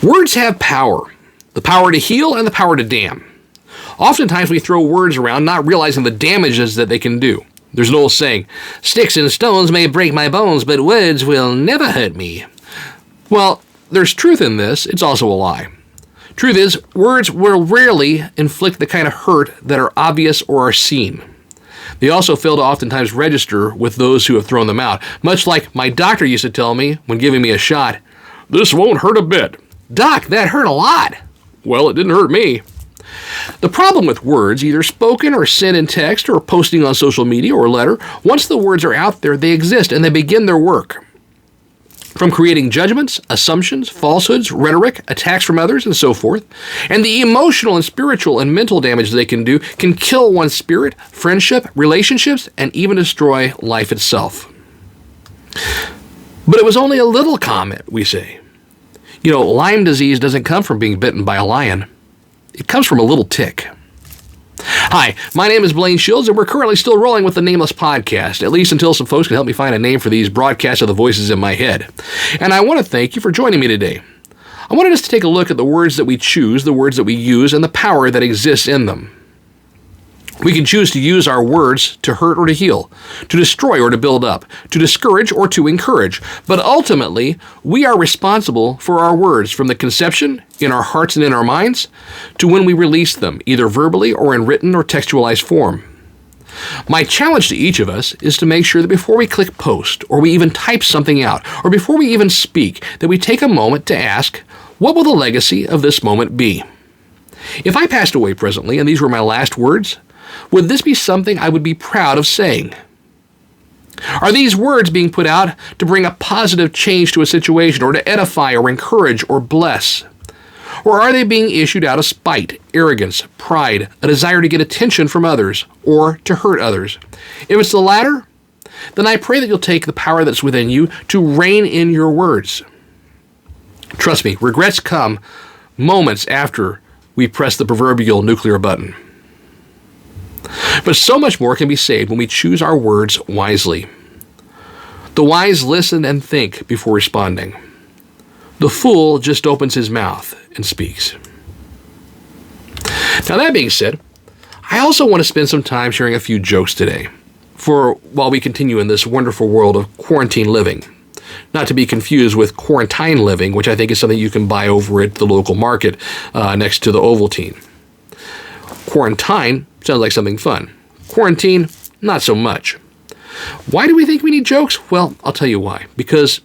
Words have power. The power to heal and the power to damn. Oftentimes we throw words around not realizing the damages that they can do. There's an old saying, "Sticks and stones may break my bones, but words will never hurt me." Well, there's truth in this. It's also a lie. Truth is, words will rarely inflict the kind of hurt that are obvious or are seen. They also fail to oftentimes register with those who have thrown them out. Much like my doctor used to tell me when giving me a shot, "This won't hurt a bit." "Doc, that hurt a lot." "Well, it didn't hurt me." The problem with words, either spoken or sent in text or posting on social media or letter, once the words are out there, they exist and they begin their work. From creating judgments, assumptions, falsehoods, rhetoric, attacks from others, and so forth. And the emotional and spiritual and mental damage they can do can kill one's spirit, friendship, relationships, and even destroy life itself. But it was only a little comment, we say. You know, Lyme disease doesn't come from being bitten by a lion. It comes from a little tick. Hi, my name is Blaine Shields, and we're currently still rolling with the Nameless podcast, at least until some folks can help me find a name for these broadcasts of the voices in my head. And I want to thank you for joining me today. I wanted us to take a look at the words that we choose, the words that we use, and the power that exists in them. We can choose to use our words to hurt or to heal, to destroy or to build up, to discourage or to encourage. But ultimately, we are responsible for our words from the conception, in our hearts and in our minds, to when we release them, either verbally or in written or textualized form. My challenge to each of us is to make sure that before we click post, or we even type something out, or before we even speak, that we take a moment to ask, what will the legacy of this moment be? If I passed away presently and these were my last words, would this be something I would be proud of saying? Are these words being put out to bring a positive change to a situation or to edify or encourage or bless? Or are they being issued out of spite, arrogance, pride, a desire to get attention from others or to hurt others? If it's the latter, then I pray that you'll take the power that's within you to rein in your words. Trust me, regrets come moments after we press the proverbial nuclear button. But so much more can be saved when we choose our words wisely. The wise listen and think before responding. The fool just opens his mouth and speaks. Now that being said, I also want to spend some time sharing a few jokes today, while we continue in this wonderful world of quarantine living. Not to be confused with quarantine living, which I think is something you can buy over at the local market next to the Ovaltine. Quarantine sounds like something fun. Quarantine, not so much. Why do we think we need jokes? Well, I'll tell you why. Because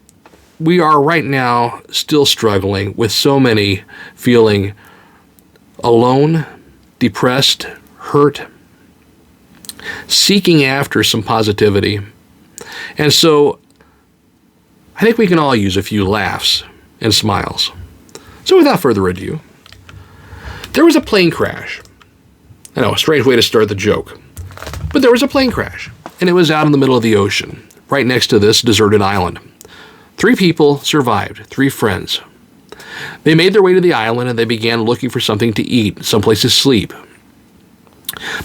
we are right now still struggling with so many feeling alone, depressed, hurt, seeking after some positivity. And so I think we can all use a few laughs and smiles. So without further ado, there was a plane crash. I know, a strange way to start the joke. But there was a plane crash, and it was out in the middle of the ocean, right next to this deserted island. 3 people survived, 3 friends. They made their way to the island, and they began looking for something to eat, someplace to sleep.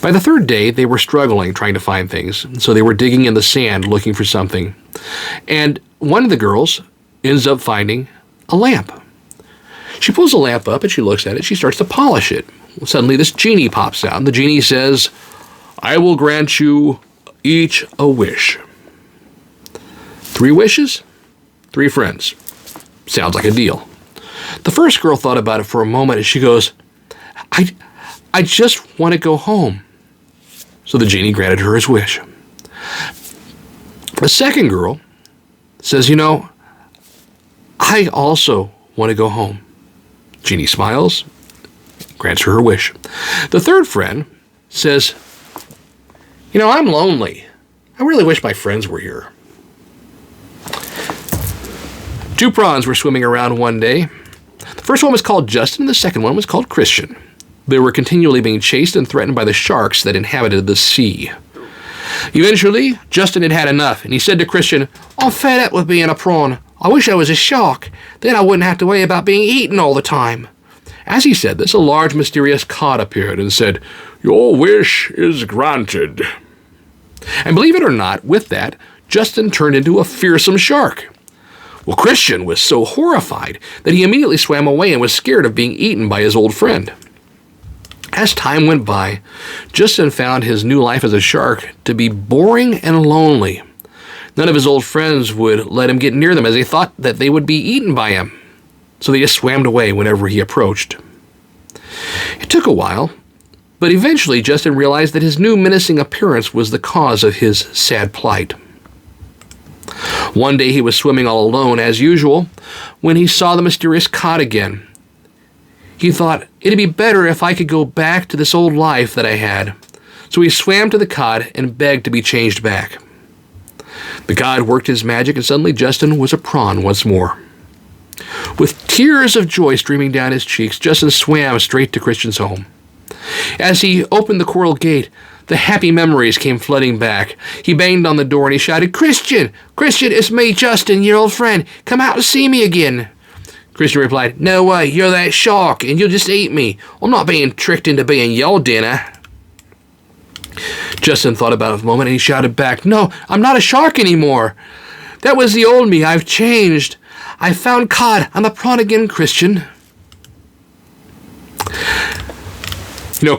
By the 3rd day, they were struggling trying to find things, so they were digging in the sand looking for something. And one of the girls ends up finding a lamp. She pulls the lamp up, and she looks at it. She starts to polish it. Suddenly, this genie pops out, and the genie says, "I will grant you each a wish." 3 wishes, 3 friends. Sounds like a deal. The first girl thought about it for a moment, and she goes, I just want to go home. So the genie granted her his wish. The second girl says, I also want to go home. Genie smiles, grants her wish. The 3rd friend says, I'm lonely. I really wish my friends were here. 2 prawns were swimming around one day. The first one was called Justin, and the second one was called Christian. They were continually being chased and threatened by the sharks that inhabited the sea. Eventually, Justin had had enough, and he said to Christian, "I'm fed up with being a prawn. I wish I was a shark. Then I wouldn't have to worry about being eaten all the time." As he said this, a large mysterious cod appeared and said, "Your wish is granted." And believe it or not, with that, Justin turned into a fearsome shark. Well, Christian was so horrified that he immediately swam away and was scared of being eaten by his old friend. As time went by, Justin found his new life as a shark to be boring and lonely. None of his old friends would let him get near them as they thought that they would be eaten by him. So they just swam away whenever he approached. It took a while, but eventually Justin realized that his new menacing appearance was the cause of his sad plight. One day he was swimming all alone as usual when he saw the mysterious cod again. He thought, it'd be better if I could go back to this old life that I had. So he swam to the cod and begged to be changed back. The cod worked his magic and suddenly Justin was a prawn once more. With tears of joy streaming down his cheeks, Justin swam straight to Christian's home. As he opened the coral gate, the happy memories came flooding back. He banged on the door and he shouted, Christian! Christian, it's me, Justin, your old friend. Come out to see me again. Christian replied, no way, you're that shark and you'll just eat me. I'm not being tricked into being your dinner. Justin thought about it a moment and he shouted back, no, I'm not a shark anymore. That was the old me. I've changed. I found cod. I'm a prawn again, Christian.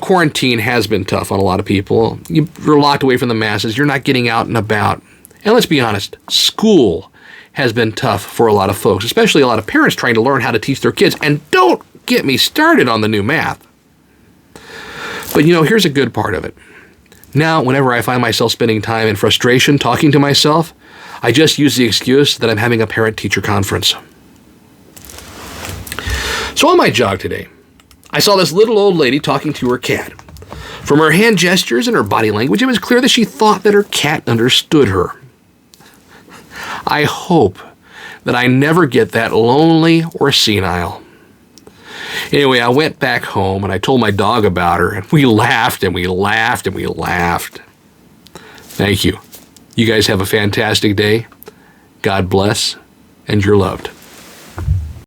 Quarantine has been tough on a lot of people. You're locked away from the masses. You're not getting out and about. And let's be honest, school has been tough for a lot of folks, especially a lot of parents trying to learn how to teach their kids. And don't get me started on the new math. But here's a good part of it. Now, whenever I find myself spending time in frustration talking to myself, I just use the excuse that I'm having a parent-teacher conference. So on my jog today, I saw this little old lady talking to her cat. From her hand gestures and her body language, it was clear that she thought that her cat understood her. I hope that I never get that lonely or senile. Anyway, I went back home and I told my dog about her, and we laughed and we laughed and we laughed. Thank you. You guys have a fantastic day. God bless, and you're loved.